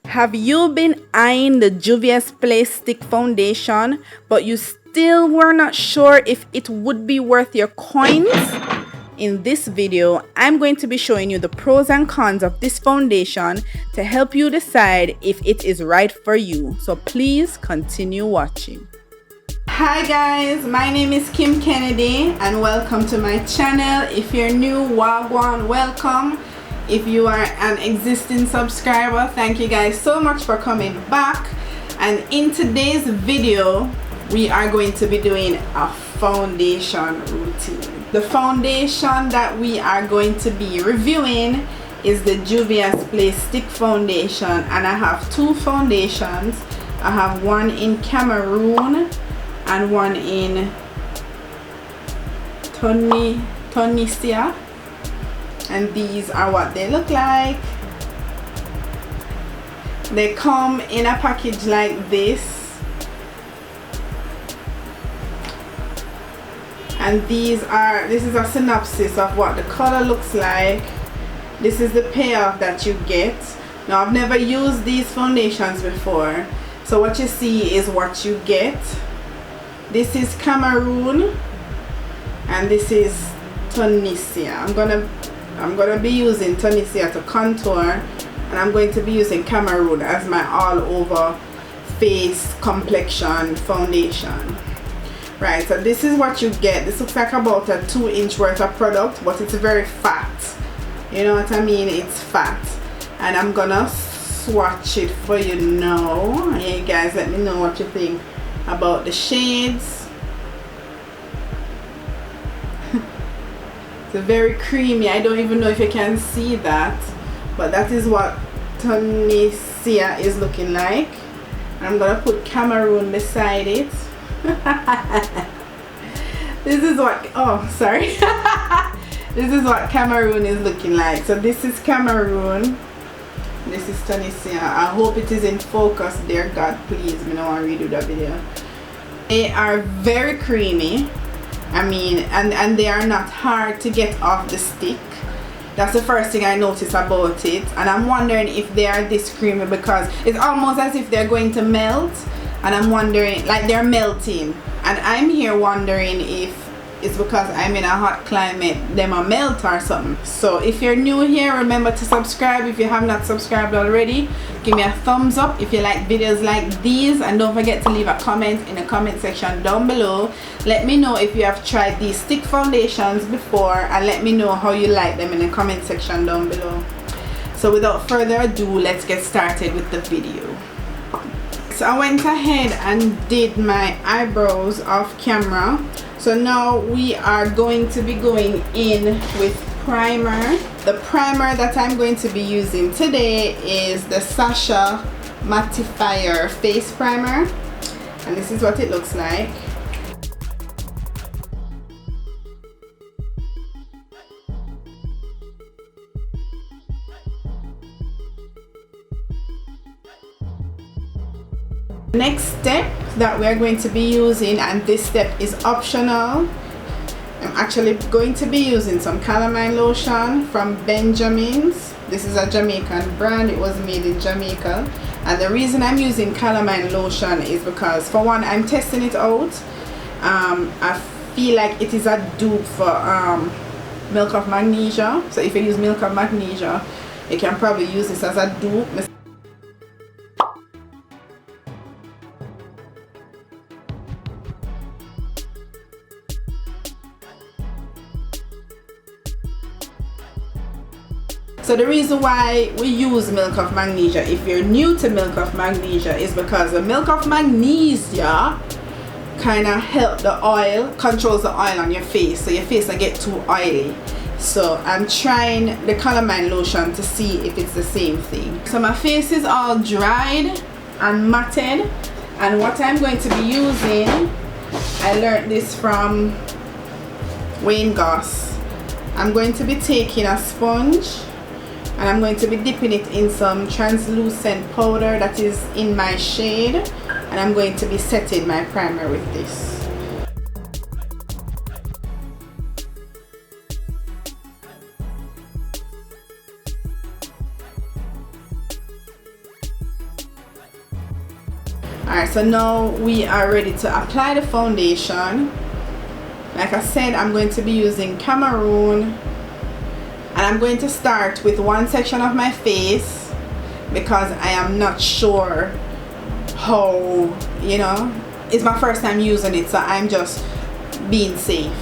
Have you been eyeing the Juvias Place Stick Foundation, but you still were not sure if it would be worth your coins? In this video, I'm going to be showing you the pros and cons of this foundation to help you decide if it is right for you. So please continue watching. Hi guys, my name is Kim Kennedy and welcome to my channel. If you're new, wagwan, welcome. If you are an existing subscriber, thank you guys so much for coming back. And in today's video, we are going to be doing a foundation routine. The foundation that we are going to be reviewing is the Juvias Place Stick Foundation, and I have two foundations. I have one in Cameroon and one in Tunisia. And these are what they look like. They come in a package like this, and this is a synopsis of what the color looks like. This is the payoff that you get. Now, I've never used these foundations before, so what you see is what you get. This is Cameroon and this is Tunisia. I'm gonna be using Tunisia to contour, and I'm going to be using Cameroon as my all over face complexion foundation. Right, so this is what you get. This looks like about a 2-inch worth of product, but it's very fat. You know what I mean? It's fat. And I'm gonna swatch it for you now. Hey guys, let me know what you think about the shades. It's very creamy. I don't even know if you can see that, but that is what Tunisia is looking like. I'm gonna put Cameroon beside it. This is what this is what Cameroon is looking like. So this is Cameroon, this is Tunisia. I hope it is in focus there, God please, me don't want to redo that video. They are very creamy. I mean, and they are not hard to get off the stick. That's the first thing I notice about it. And I'm wondering if they are this creamy because it's almost as if they're going to melt. And I'm wondering, like they're melting. And I'm here wondering if it's because I'm in a hot climate, them a melt or something. So if you're new here, remember to subscribe. If you have not subscribed already, give me a thumbs up if you like videos like these, and don't forget to leave a comment in the comment section down below. Let me know if you have tried these stick foundations before, and let me know how you like them in the comment section down below. So without further ado, let's get started with the video. So I went ahead and did my eyebrows off camera. So now we are going to be going in with primer. The primer that I'm going to be using today is the Sasha Mattifier Face Primer. And this is what it looks like. Next step that we are going to be using, and this step is optional, I'm actually going to be using some calamine lotion from Benjamin's. This is a Jamaican brand. It was made in Jamaica, and the reason I'm using calamine lotion is because, for one, I'm testing it out. I feel like it is a dupe for milk of magnesia. So if you use milk of magnesia, you can probably use this as a dupe. So the reason why we use milk of magnesia, if you're new to milk of magnesia, is because the milk of magnesia kind of help the oil, controls the oil on your face, so your face don't get too oily. So I'm trying the calamine lotion to see if it's the same thing. So my face is all dried and matted, and what I'm going to be using, I learned this from Wayne Goss. I'm going to be taking a sponge, and I'm going to be dipping it in some translucent powder that is in my shade, and I'm going to be setting my primer with this. Alright, so now we are ready to apply the foundation. Like I said, I'm going to be using Cameroon, and I'm going to start with one section of my face because I am not sure how, you know, it's my first time using it, so I'm just being safe.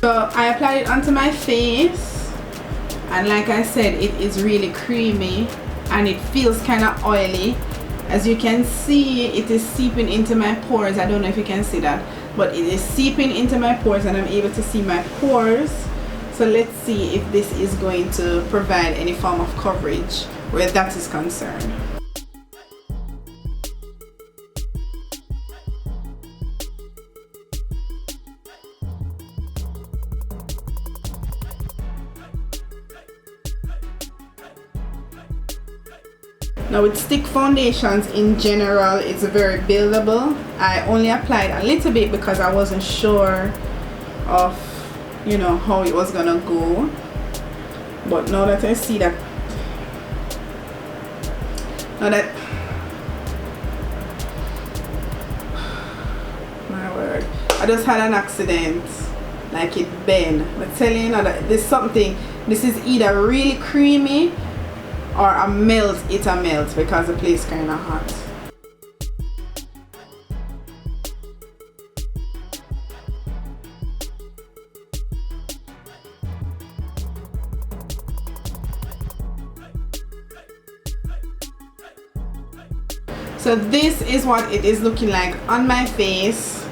So I applied it onto my face, and like I said, it is really creamy and it feels kind of oily. As you can see, it is seeping into my pores. I don't know if you can see that, but it is seeping into my pores and I'm able to see my pores. So let's see if this is going to provide any form of coverage where that is concerned. Now with stick foundations in general, it's very buildable. I only applied a little bit because I wasn't sure of, you know, how it was gonna go. But now that I see that, my word, I just had an accident, like it bent. But telling you that there's something, this is either really creamy or a melt, it a melt because the place kind of hot. So this is what it is looking like on my face.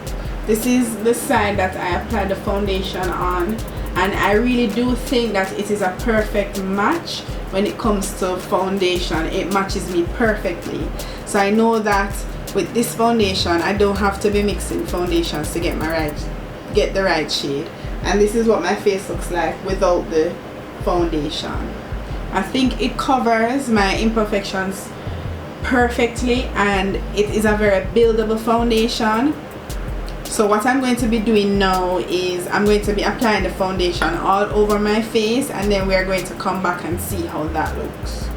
This is the side that I applied the foundation on, and I really do think that it is a perfect match. When it comes to foundation, it matches me perfectly. So I know that with this foundation, I don't have to be mixing foundations to get the right shade. And this is what my face looks like without the foundation. I think it covers my imperfections perfectly, and it is a very buildable foundation. So what I'm going to be doing now is I'm going to be applying the foundation all over my face, and then we are going to come back and see how that looks.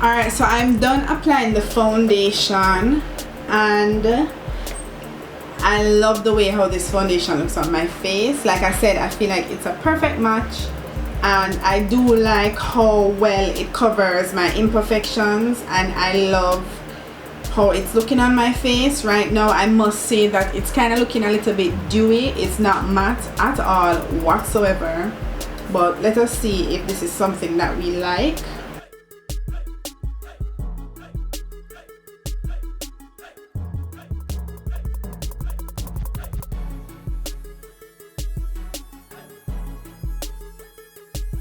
Alright, so I'm done applying the foundation, and I love the way how this foundation looks on my face. Like I said, I feel like it's a perfect match, and I do like how well it covers my imperfections, and I love how it's looking on my face right now. I must say that it's kind of looking a little bit dewy. It's not matte at all whatsoever, but let us see if this is something that we like.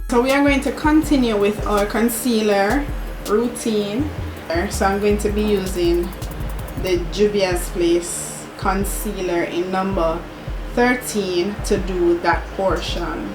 So we are going to continue with our concealer routine. So I'm going to be using the Juvias Place concealer in number 13 to do that portion.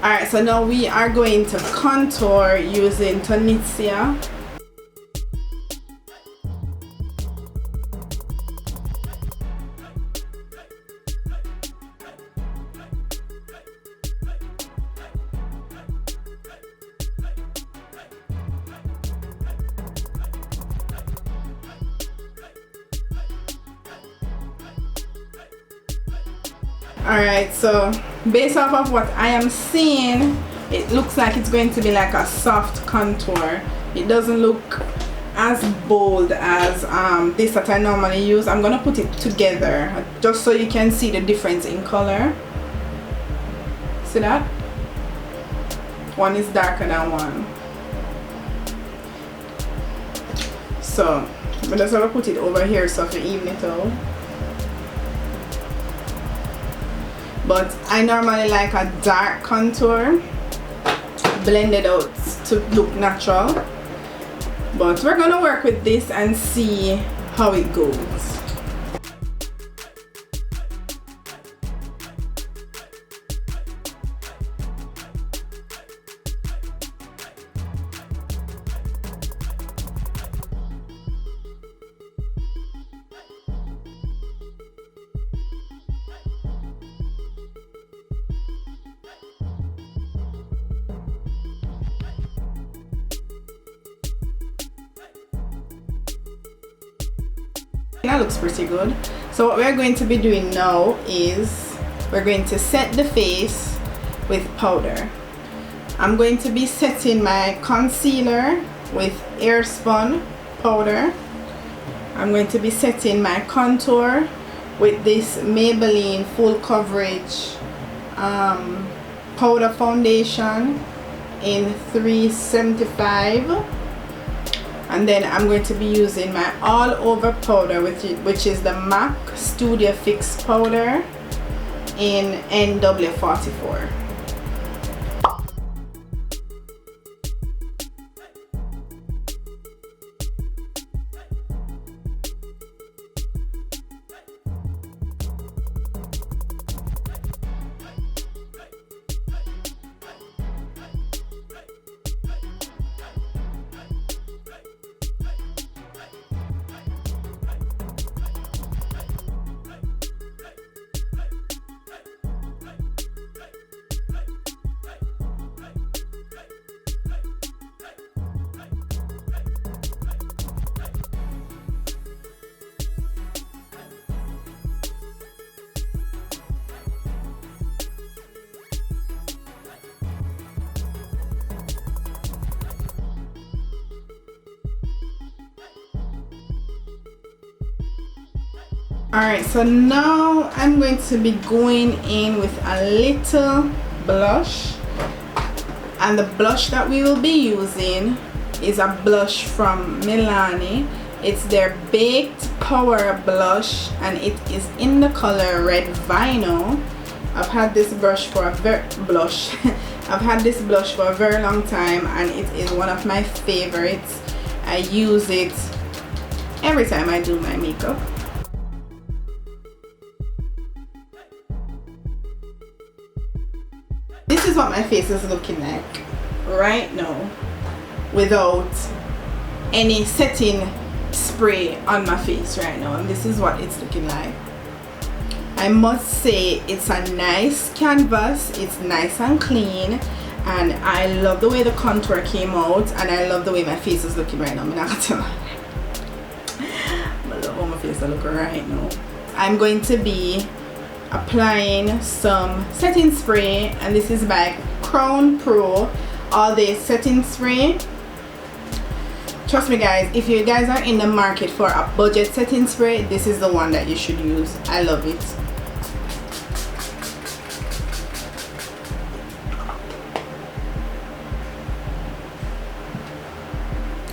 Alright, so now we are going to contour using Tunisia. Alright, so based off of what I am seeing, it looks like it's going to be like a soft contour. It doesn't look as bold as this that I normally use. I'm gonna put it together just so you can see the difference in color. See that? One is darker than one. So I'm just gonna put it over here so to even it out. But I normally like a dark contour blended out to look natural. But we're gonna work with this and see how it goes. That looks pretty good. So what we're going to be doing now is we're going to set the face with powder. I'm going to be setting my concealer with airspun powder. I'm going to be setting my contour with this Maybelline full coverage powder foundation in 375. And then I'm going to be using my all over powder, which is the MAC Studio Fix powder in NW44. Alright, so now I'm going to be going in with a little blush, and the blush that we will be using is a blush from Milani. It's their Baked Power blush and it is in the color Red Vinyl. I've had this blush for a very long time and it is one of my favorites. I use it every time I do my makeup. This is what my face is looking like right now without any setting spray on my face right now, and this is what it's looking like. I must say it's a nice canvas, it's nice and clean, and I love the way the contour came out, and I love the way my face is looking right now. I'm not gonna tell you. I love how my face is looking right now. I'm going to be applying some setting spray, and this is by Crown Pro All Day Setting Spray. Trust me guys, if you guys are in the market for a budget setting spray, this is the one that you should use. I love it.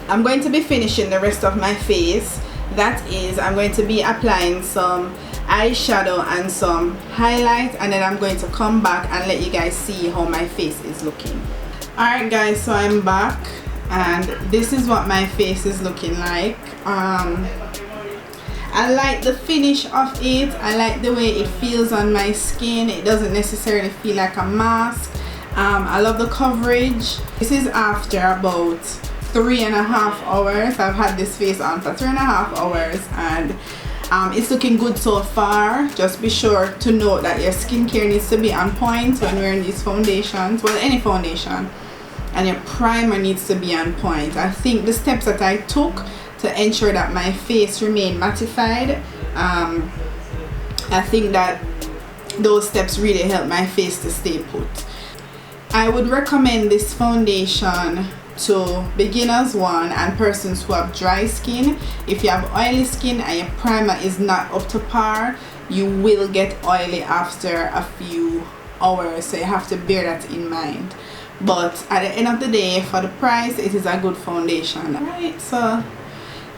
I'm going to be finishing the rest of my face. That is, I'm going to be applying some eyeshadow and some highlight, and then I'm going to come back and let you guys see how my face is looking. Alright guys, so I'm back and this is what my face is looking like. I like the finish of it. I like the way it feels on my skin. It doesn't necessarily feel like a mask. I love the coverage. This is after about 3.5 hours. I've had this face on for 3.5 hours and it's looking good so far. Just be sure to note that your skincare needs to be on point when wearing these foundations, well, any foundation, and your primer needs to be on point. I think the steps that I took to ensure that my face remained mattified, I think that those steps really help my face to stay put. I would recommend this foundation to beginners one and persons who have dry skin. If you have oily skin and your primer is not up to par, you will get oily after a few hours, so you have to bear that in mind. But at the end of the day, for the price, it is a good foundation. Alright, so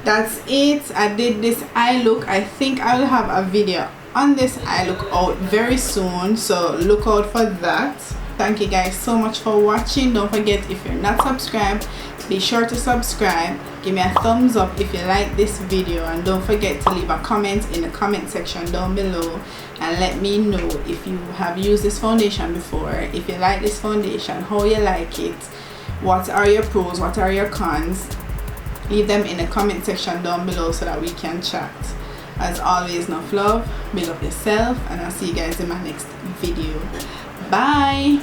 that's it. I did this eye look. I think I will have a video on this eye look out very soon, so look out for that. Thank you guys so much for watching. Don't forget, if you're not subscribed, be sure to subscribe. Give me a thumbs up if you like this video, and don't forget to leave a comment in the comment section down below and let me know if you have used this foundation before, if you like this foundation, how you like it, what are your pros, what are your cons. Leave them in the comment section down below so that we can chat. As always, enough love, build up yourself, and I'll see you guys in my next video. Bye.